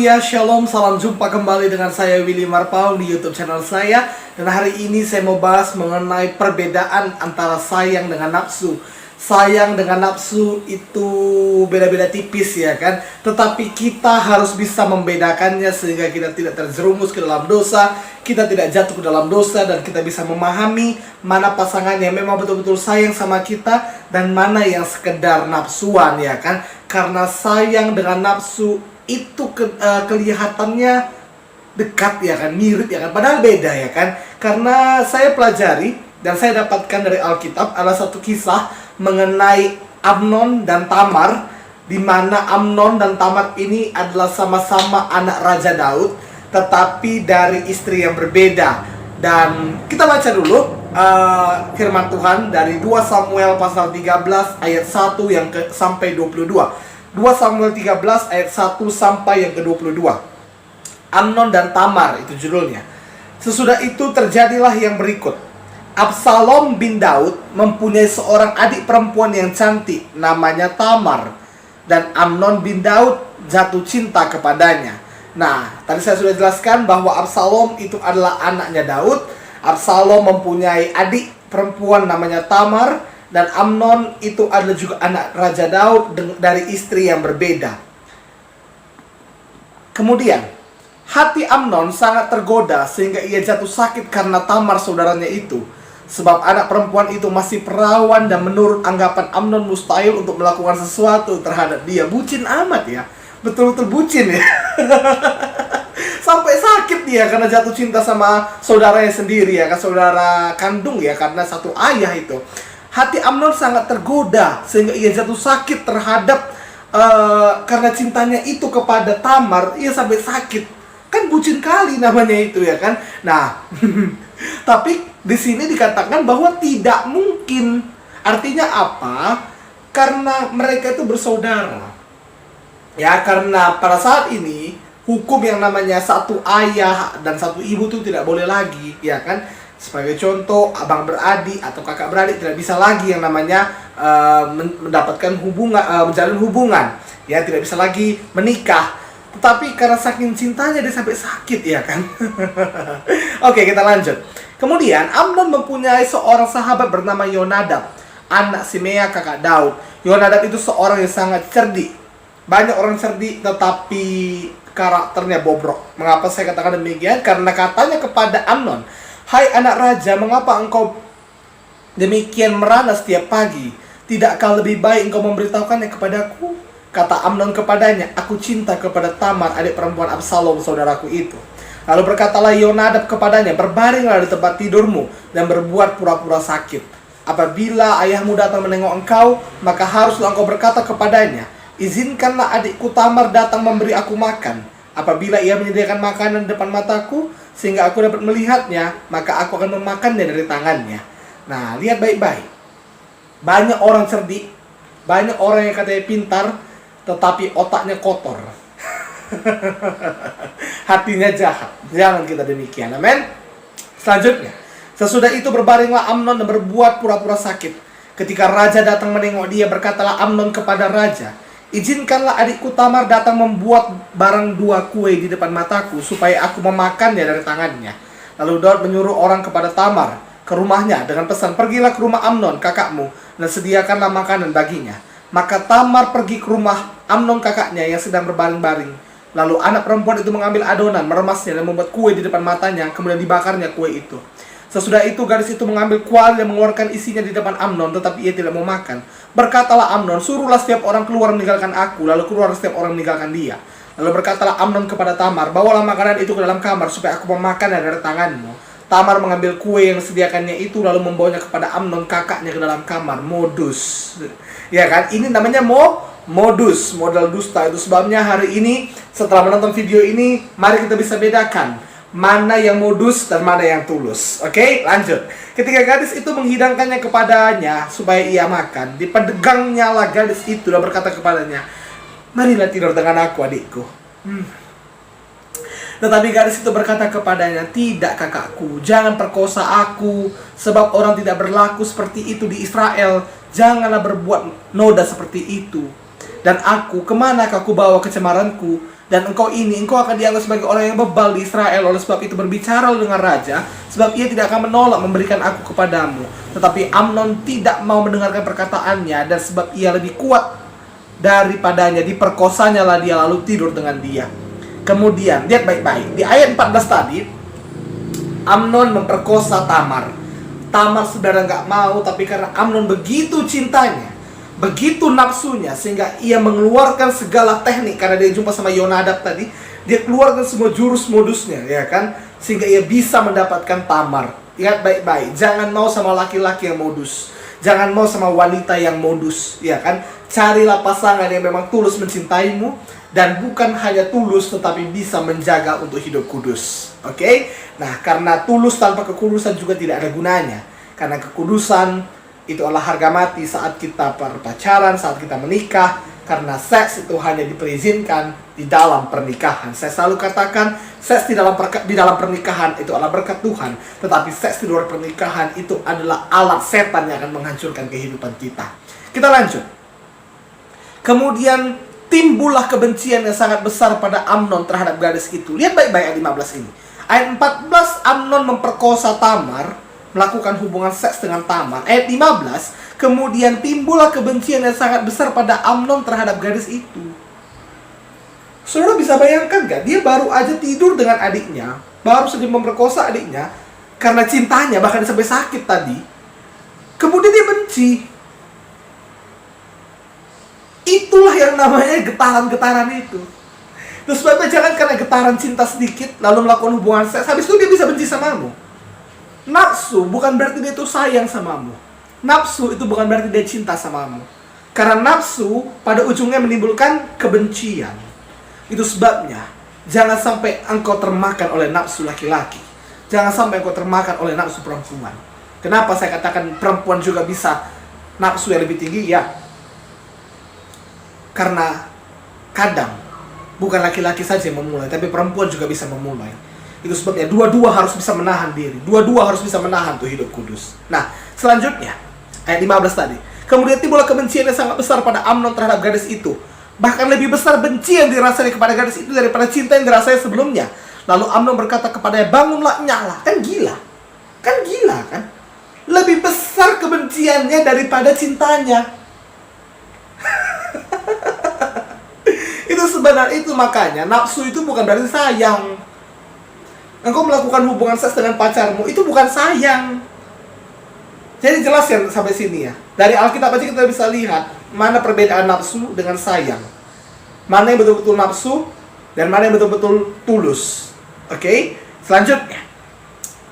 Haleluya, Shalom, salam jumpa kembali dengan saya Willy Marpau di YouTube channel saya. Dan hari ini saya mau bahas mengenai perbedaan antara sayang dengan nafsu. Sayang dengan nafsu itu beda-beda tipis ya kan. Tetapi kita harus bisa membedakannya sehingga kita tidak terjerumus ke dalam dosa, kita tidak jatuh ke dalam dosa, dan kita bisa memahami mana pasangan yang memang betul-betul sayang sama kita dan mana yang sekedar nafsuan ya kan. Karena sayang dengan nafsu itu kelihatannya dekat ya kan, mirip ya kan, padahal beda ya kan. Karena saya pelajari dan saya dapatkan dari Alkitab ada satu kisah mengenai Amnon dan Tamar, di mana Amnon dan Tamar ini adalah sama-sama anak Raja Daud, tetapi dari istri yang berbeda. Dan kita baca dulu firman Tuhan dari 2 Samuel pasal 13 ayat 1 sampai 22. 2 Samuel 13 ayat 1 sampai yang ke-22. Amnon dan Tamar itu judulnya. Sesudah itu terjadilah yang berikut. Absalom bin Daud mempunyai seorang adik perempuan yang cantik, namanya Tamar. Dan Amnon bin Daud jatuh cinta kepadanya. Nah, tadi saya sudah jelaskan bahwa Absalom itu adalah anaknya Daud. Absalom mempunyai adik perempuan namanya Tamar. Dan Amnon itu adalah juga anak Raja Daud dari istri yang berbeda. Kemudian, hati Amnon sangat tergoda sehingga ia jatuh sakit karena Tamar saudaranya itu. Sebab anak perempuan itu masih perawan dan menurut anggapan Amnon mustahil untuk melakukan sesuatu terhadap dia. Bucin amat ya. Betul-betul bucin ya. Sampai sakit dia karena jatuh cinta sama saudaranya sendiri ya kan, saudara kandung ya, karena satu ayah itu. Hati Amnon sangat tergoda sehingga ia jatuh sakit terhadap karena cintanya itu kepada Tamar, ia sampai sakit. Kan bucin kali namanya itu ya kan. Nah, tapi di sini dikatakan bahwa tidak mungkin. Artinya apa? Karena mereka itu bersaudara. Ya, karena pada saat ini hukum yang namanya satu ayah dan satu ibu itu tidak boleh lagi, ya kan? Sebagai contoh, abang beradik atau kakak beradik tidak bisa lagi yang namanya mendapatkan hubungan, menjalin hubungan, ya, tidak bisa lagi menikah. Tetapi karena saking cintanya dia sampai sakit, ya kan? Oke, kita lanjut. Kemudian Amnon mempunyai seorang sahabat bernama Yonadab, anak Simea kakak Daud. Yonadab itu seorang yang sangat cerdik. Banyak orang cerdik tetapi karakternya bobrok. Mengapa saya katakan demikian? Karena katanya kepada Amnon, "Hai anak raja, mengapa engkau demikian merana setiap pagi? Tidakkah lebih baik engkau memberitahukannya kepadaku?" Kata Amnon kepadanya, "Aku cinta kepada Tamar, adik perempuan Absalom, saudaraku itu." Lalu berkatalah Yonadab kepadanya, "Berbaringlah di tempat tidurmu dan berbuat pura-pura sakit. Apabila ayahmu datang menengok engkau, maka haruslah engkau berkata kepadanya, 'Izinkanlah adikku Tamar datang memberi aku makan.' Apabila ia menyediakan makanan di depan mataku, sehingga aku dapat melihatnya, maka aku akan memakannya dari tangannya." Nah, lihat baik-baik. Banyak orang cerdik, banyak orang yang katanya pintar, tetapi otaknya kotor. Hatinya jahat. Jangan kita demikian, amin. Selanjutnya, sesudah itu berbaringlah Amnon dan berbuat pura-pura sakit. Ketika raja datang menengok dia, berkatalah Amnon kepada raja, "Izinkanlah adikku Tamar datang membuat barang 2 kue di depan mataku, supaya aku memakannya dari tangannya." Lalu Daud menyuruh orang kepada Tamar ke rumahnya dengan pesan, "Pergilah ke rumah Amnon kakakmu dan sediakanlah makanan baginya." Maka Tamar pergi ke rumah Amnon kakaknya yang sedang berbaring-baring. Lalu anak perempuan itu mengambil adonan, meremasnya dan membuat kue di depan matanya, kemudian dibakarnya kue itu. Sesudah itu gadis itu mengambil kuali dan mengeluarkan isinya di depan Amnon, tetapi ia tidak mau makan. Berkatalah Amnon, "Suruhlah setiap orang keluar meninggalkan aku." Lalu keluar setiap orang meninggalkan dia. Lalu berkatalah Amnon kepada Tamar, "Bawalah makanan itu ke dalam kamar, supaya aku memakannya dari tanganmu." Tamar mengambil kue yang disediakannya itu, lalu membawanya kepada Amnon kakaknya ke dalam kamar. Modus, ya kan? Ini namanya modus, modal dusta. Itu sebabnya hari ini setelah menonton video ini, mari kita bisa bedakan mana yang modus dan mana yang tulus. Oke, lanjut. Ketika gadis itu menghidangkannya kepadanya supaya ia makan, dipegangnya lah gadis itu dan berkata kepadanya, "Marilah tidur dengan aku, adikku." Tetapi gadis itu berkata kepadanya, "Tidak kakakku, jangan perkosa aku, sebab orang tidak berlaku seperti itu di Israel. Janganlah berbuat noda seperti itu. Dan aku, kemanakah aku bawa kecemaranku? Dan engkau akan dianggap sebagai orang yang bebal di Israel. Oleh sebab itu berbicara dengan raja, sebab ia tidak akan menolak memberikan aku kepadamu. Tetapi Amnon tidak mau mendengarkan perkataannya, dan sebab ia lebih kuat daripadanya, diperkosanya lah dia, lalu tidur dengan dia. Kemudian lihat baik-baik di ayat 14 tadi, Amnon memperkosa Tamar. Tamar saudara nggak mau, tapi karena Amnon begitu cintanya, begitu nafsunya, sehingga ia mengeluarkan segala teknik. Karena dia jumpa sama Yonadab tadi, dia keluarkan semua jurus modusnya, ya kan, sehingga ia bisa mendapatkan Tamar. Ingat baik-baik, jangan mau sama laki-laki yang modus, jangan mau sama wanita yang modus, ya kan. Carilah pasangan yang memang tulus mencintaimu, dan bukan hanya tulus tetapi bisa menjaga untuk hidup kudus. Oke? Nah, karena tulus tanpa kekudusan juga tidak ada gunanya. Karena kekudusan itu adalah harga mati saat kita berpacaran, saat kita menikah. Karena seks itu hanya diperizinkan di dalam pernikahan. Saya selalu katakan, seks di dalam pernikahan itu adalah berkat Tuhan. Tetapi seks di luar pernikahan itu adalah alat setan yang akan menghancurkan kehidupan kita. Kita lanjut. Kemudian timbullah kebencian yang sangat besar pada Amnon terhadap gadis itu. Lihat baik-baik ayat 15 ini. Ayat 14, Amnon memperkosa Tamar, melakukan hubungan seks dengan Tamar. Ayat 15, kemudian timbullah kebencian yang sangat besar pada Amnon terhadap gadis itu. Saudara bisa bayangkan gak? Dia baru aja tidur dengan adiknya, baru saja memperkosa adiknya, karena cintanya, bahkan sampai sakit tadi. Kemudian dia benci. Itulah yang namanya getaran-getaran itu. Terus sebabnya jangan karena getaran cinta sedikit lalu melakukan hubungan seks, habis itu dia bisa benci samamu. Nafsu bukan berarti dia itu sayang samamu. Nafsu itu bukan berarti dia cinta samamu. Karena nafsu pada ujungnya menimbulkan kebencian. Itu sebabnya jangan sampai engkau termakan oleh nafsu laki-laki. Jangan sampai engkau termakan oleh nafsu perempuan. Kenapa saya katakan perempuan juga bisa nafsu yang lebih tinggi? Ya, karena kadang bukan laki-laki saja yang memulai, tapi perempuan juga bisa memulai. Itu sebabnya dua-dua harus bisa menahan diri. Dua-dua harus bisa menahan tuh hidup kudus. Nah, selanjutnya ayat 15 tadi. Kemudian timbullah kebencian yang sangat besar pada Amnon terhadap gadis itu. Bahkan lebih besar benci yang dirasai kepada gadis itu daripada cinta yang dirasai sebelumnya. Lalu Amnon berkata kepadanya, bangunlah, nyala. Kan gila. Kan gila kan? Lebih besar kebenciannya daripada cintanya. Itu sebenarnya, itu makanya nafsu itu bukan berarti sayang. Engkau melakukan hubungan seks dengan pacarmu itu bukan sayang. Jadi jelas ya sampai sini ya. Dari Alkitab aja kita bisa lihat mana perbedaan nafsu dengan sayang. Mana yang betul-betul nafsu dan mana yang betul-betul tulus. Oke? Selanjutnya.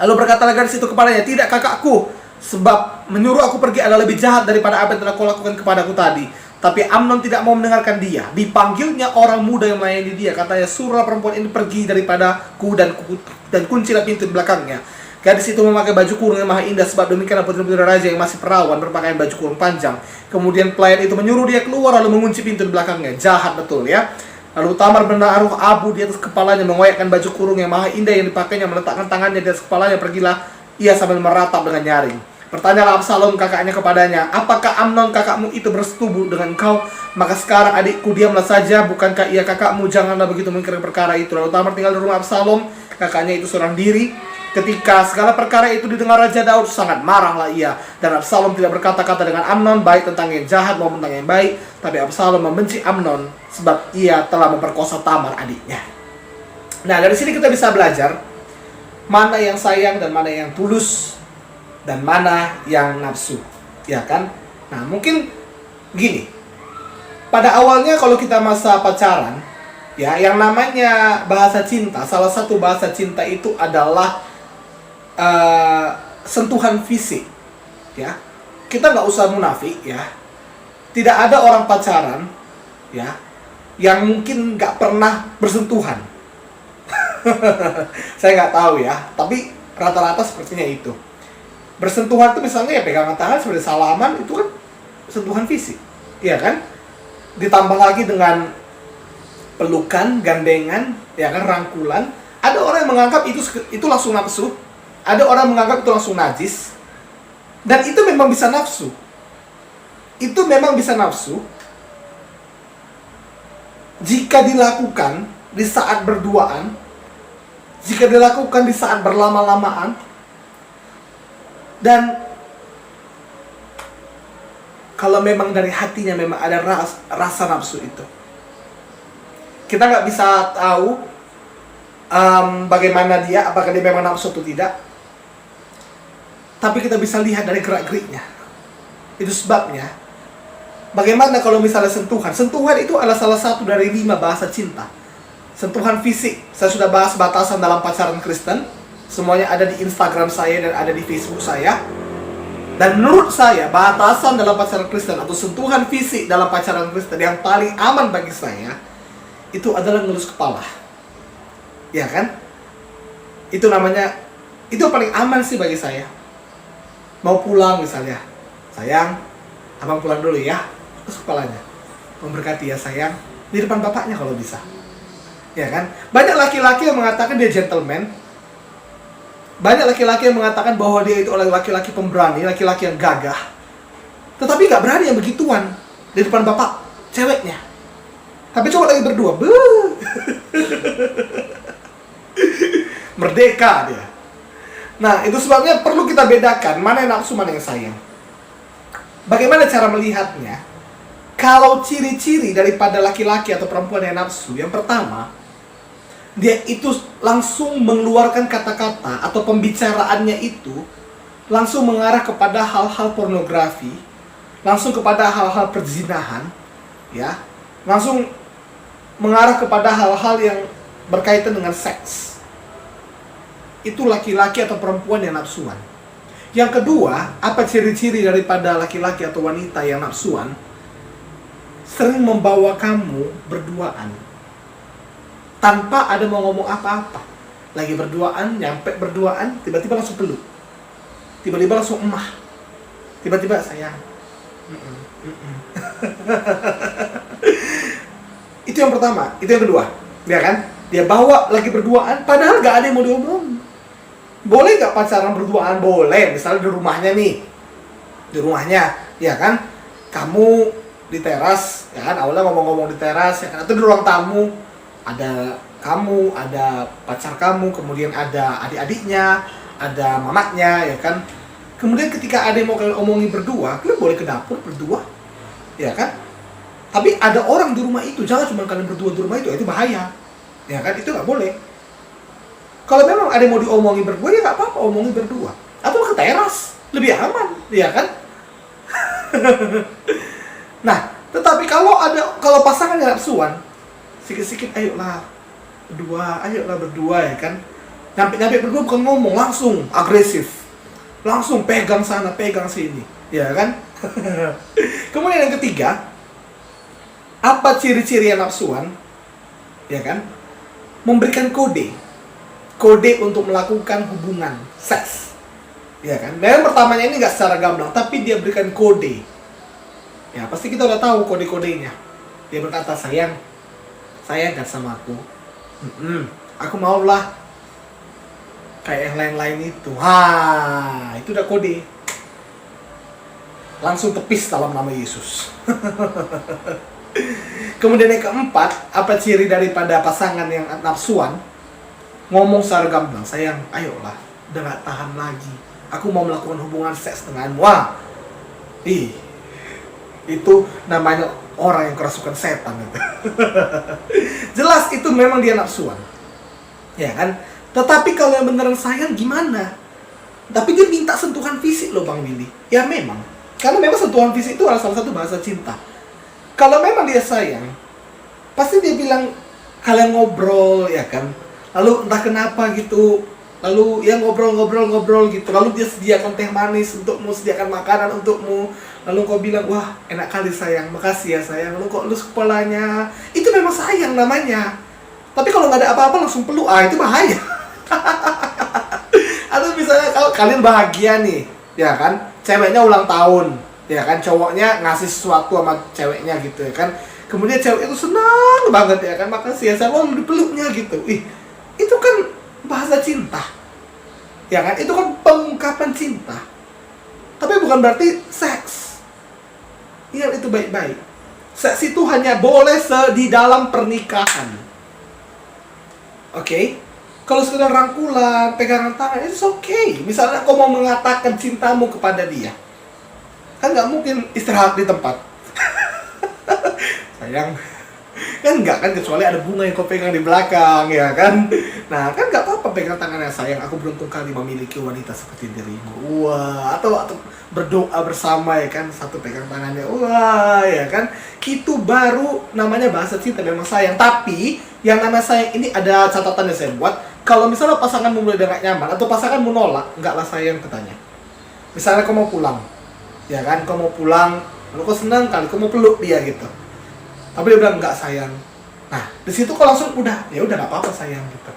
Lalu berkatalah gadis itu kepadanya, tidak kakakku, sebab menyuruh aku pergi adalah lebih jahat daripada apa yang telah kau lakukan kepadaku tadi. Tapi Amnon tidak mau mendengarkan dia. Dipanggilnya orang muda yang melayani dia. Katanya, suruh perempuan ini pergi daripadaku dan kuncilah pintu di belakangnya. Gadis itu memakai baju kurung yang maha indah, sebab demikianlah putri-putri raja yang masih perawan berpakaian baju kurung panjang. Kemudian pelayan itu menyuruh dia keluar lalu mengunci pintu di belakangnya. Jahat betul ya. Lalu Tamar menaruh abu di atas kepalanya, mengoyakkan baju kurung yang maha indah yang dipakainya, meletakkan tangannya di atas kepalanya. Pergilah ia sambil meratap dengan nyaring. Bertanyalah Absalom kakaknya kepadanya, apakah Amnon kakakmu itu bersetubuh dengan kau? Maka sekarang adikku, diamlah saja, bukankah ia kakakmu? Janganlah begitu mengingkari perkara itu. Lalu Tamar tinggal di rumah Absalom, kakaknya itu seorang diri. Ketika segala perkara itu didengar Raja Daud, sangat marahlah ia. Dan Absalom tidak berkata-kata dengan Amnon, baik tentang yang jahat maupun tentang yang baik. Tapi Absalom membenci Amnon, sebab ia telah memperkosa Tamar adiknya. Nah, dari sini kita bisa belajar mana yang sayang dan mana yang tulus, dan mana yang nafsu, ya kan? Nah, mungkin gini, pada awalnya kalau kita masa pacaran, ya, yang namanya bahasa cinta, salah satu bahasa cinta itu adalah sentuhan fisik, ya. Kita nggak usah munafik, ya. Tidak ada orang pacaran, ya, yang mungkin nggak pernah bersentuhan. Saya nggak tahu ya, tapi rata-rata sepertinya itu. Bersentuhan itu misalnya ya pegangan tangan seperti salaman, itu kan sentuhan fisik, iya kan? Ditambah lagi dengan pelukan, gandengan, ya kan, rangkulan. Ada orang yang menganggap itu langsung nafsu, ada orang menganggap itu langsung najis, dan itu memang bisa nafsu. Itu memang bisa nafsu jika dilakukan di saat berduaan, jika dilakukan di saat berlama-lamaan, dan kalau memang dari hatinya memang ada rasa nafsu itu. Kita nggak bisa tahu bagaimana dia, apakah dia memang nafsu atau tidak. Tapi kita bisa lihat dari gerak-geriknya. Itu sebabnya, bagaimana kalau misalnya sentuhan. Sentuhan itu adalah salah satu dari 5 bahasa cinta. Sentuhan fisik, saya sudah bahas batasan dalam pacaran Kristen. Semuanya ada di Instagram saya dan ada di Facebook saya. Dan menurut saya, batasan dalam pacaran Kristen atau sentuhan fisik dalam pacaran Kristen yang paling aman bagi saya, itu adalah ngelus kepala. Ya kan? Itu namanya, itu paling aman sih bagi saya. Mau pulang misalnya, sayang, abang pulang dulu ya, terus kepalanya, memberkati ya sayang, di depan bapaknya kalau bisa. Ya kan? Banyak laki-laki yang mengatakan dia gentleman. Banyak laki-laki yang mengatakan bahwa dia itu adalah laki-laki pemberani, laki-laki yang gagah. Tetapi gak berani yang begituan di depan bapak ceweknya. Tapi coba lagi berdua, merdeka dia. Nah, itu sebabnya perlu kita bedakan mana yang nafsu, mana yang sayang. Bagaimana cara melihatnya? Kalau ciri-ciri daripada laki-laki atau perempuan yang nafsu, yang pertama, dia itu langsung mengeluarkan kata-kata atau pembicaraannya itu langsung mengarah kepada hal-hal pornografi, langsung kepada hal-hal perzinahan, ya, langsung mengarah kepada hal-hal yang berkaitan dengan seks. Itu laki-laki atau perempuan yang nafsuan. Yang kedua, apa ciri-ciri daripada laki-laki atau wanita yang nafsuan? Sering membawa kamu berduaan tanpa ada mau ngomong apa-apa. Lagi berduaan, nyampe berduaan, tiba-tiba langsung peluk, tiba-tiba langsung emah, tiba-tiba sayang. Itu yang pertama. Itu yang kedua, ya kan? Dia bawa lagi berduaan, padahal gak ada yang mau diomong. Boleh gak pacaran berduaan? Boleh. Misalnya di rumahnya nih, di rumahnya, ya kan? Kamu di teras, ya kan? Awalnya ngomong-ngomong di teras, ya kan? Atau di ruang tamu, ada kamu, ada pacar kamu, kemudian ada adik-adiknya, ada mamaknya, ya kan? Kemudian ketika ada yang mau kalian omongin berdua, kalian boleh ke dapur berdua, ya kan? Tapi ada orang di rumah itu, jangan cuma kalian berdua di rumah itu bahaya, ya kan? Itu nggak boleh. Kalau memang ada yang mau diomongin berdua, ya nggak apa-apa, omongin berdua. Atau ke teras, lebih aman, ya kan? Nah, tetapi kalau pasangan yang nafsuan, sikit-sikit ayolah berdua, ya kan? Nyampe berdua bukan ngomong, langsung agresif. Langsung pegang sana, pegang sini, ya kan? Kemudian yang ketiga, apa ciri-ciri yang nafsuan? Ya kan? Memberikan kode untuk melakukan hubungan seks, ya kan? Dan yang pertamanya ini nggak secara gamblang, tapi dia berikan kode. Ya pasti kita udah tahu kode-kodenya. Dia berkata, sayang kan sama aku. Aku maulah kayak yang lain-lain itu. Itu udah kode. Langsung tepis dalam nama Yesus. Kemudian yang keempat, apa ciri daripada pasangan yang nafsuan? Ngomong secara gamblang, sayang, ayolah, udah gak tahan lagi, aku mau melakukan hubungan seks denganmu. Itu namanya orang yang kerasukan setan gitu. Jelas itu memang dia nafsuan, ya kan? Tetapi kalau yang beneran sayang gimana? Tapi dia minta sentuhan fisik loh Bang Willy. Ya memang, karena memang sentuhan fisik itu adalah salah satu bahasa cinta. Kalau memang dia sayang, pasti dia bilang kalian ngobrol, ya kan? Lalu entah kenapa gitu, lalu ya ngobrol gitu. Lalu dia sediakan teh manis untukmu, sediakan makanan untukmu. Lalu kau bilang, wah enak kali sayang, makasih ya sayang. Lalu kok elus kepalanya, itu memang sayang namanya. Tapi kalau nggak ada apa-apa langsung peluk, itu bahaya. Atau misalnya kalau kalian bahagia nih, ya kan, ceweknya ulang tahun, ya kan, cowoknya ngasih sesuatu sama ceweknya gitu, ya kan. Kemudian cewek itu senang banget, ya kan, makasih ya sayang, lalu dipeluknya gitu. Itu kan bahasa cinta, ya kan, itu kan pengungkapan cinta. Tapi bukan berarti seks. Ingat itu baik-baik. Seks itu hanya boleh di dalam pernikahan. Oke? Kalau sekedar rangkulan, pegangan tangan, itu okay. Misalnya kau mau mengatakan cintamu kepada dia, kan nggak mungkin istirahat di tempat. Sayang, kan nggak kan, kecuali ada bunga yang kau pegang di belakang, ya kan? Nah, kan nggak apa-apa pegang tangannya. Sayang, aku beruntung kali memiliki wanita seperti dirimu. Wah, atau berdoa bersama, ya kan, satu pegang tangannya. Wah, ya kan? Itu baru namanya bahasa cinta. Memang sayang, tapi yang namanya sayang ini ada catatan yang saya buat. Kalau misalnya pasanganmu mulai nggak nyaman atau pasanganmu nolak, nggaklah sayang katanya. Misalnya kau mau pulang, ya kan, kau mau pulang, lalu kau senang kali, kau mau peluk dia gitu. Tapi dia bilang nggak sayang. Nah, di situ kau langsung udah, ya udah nggak apa-apa sayang gitu.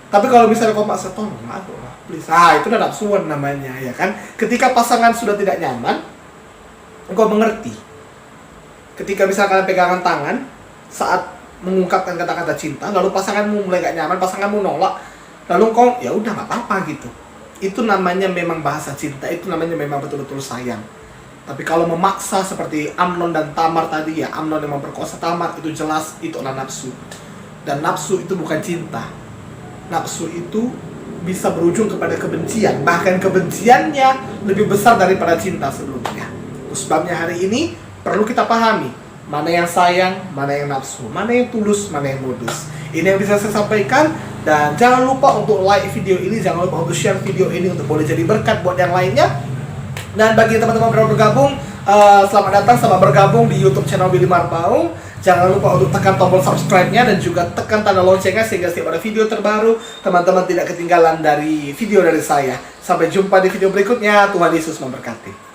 Tapi kalau misalnya kau maksa, tolong aku lah, please. Ah, itu udah nafsuan namanya, ya kan. Ketika pasangan sudah tidak nyaman, engkau mengerti. Ketika misalnya kalian pegangan tangan saat mengungkapkan kata-kata cinta, lalu pasanganmu mulai gak nyaman, pasanganmu nolak, lalu kau ya udah nggak apa-apa gitu. Itu namanya memang bahasa cinta, itu namanya memang betul-betul sayang. Tapi kalau memaksa seperti Amnon dan Tamar tadi, ya Amnon yang memperkosa Tamar, itu jelas itu adalah nafsu. Dan nafsu itu bukan cinta. Nafsu itu bisa berujung kepada kebencian, bahkan kebenciannya lebih besar daripada cinta sebelumnya. Sebabnya hari ini perlu kita pahami mana yang sayang, mana yang nafsu, mana yang tulus, mana yang modus. Ini yang bisa saya sampaikan. Dan jangan lupa untuk like video ini, jangan lupa untuk share video ini untuk boleh jadi berkat buat yang lainnya. Dan bagi teman-teman yang baru bergabung, selamat datang, selamat bergabung di YouTube channel Billy Marpaung. Jangan lupa untuk tekan tombol subscribe-nya dan juga tekan tanda loncengnya sehingga setiap ada video terbaru teman-teman tidak ketinggalan dari video dari saya. Sampai jumpa di video berikutnya. Tuhan Yesus memberkati.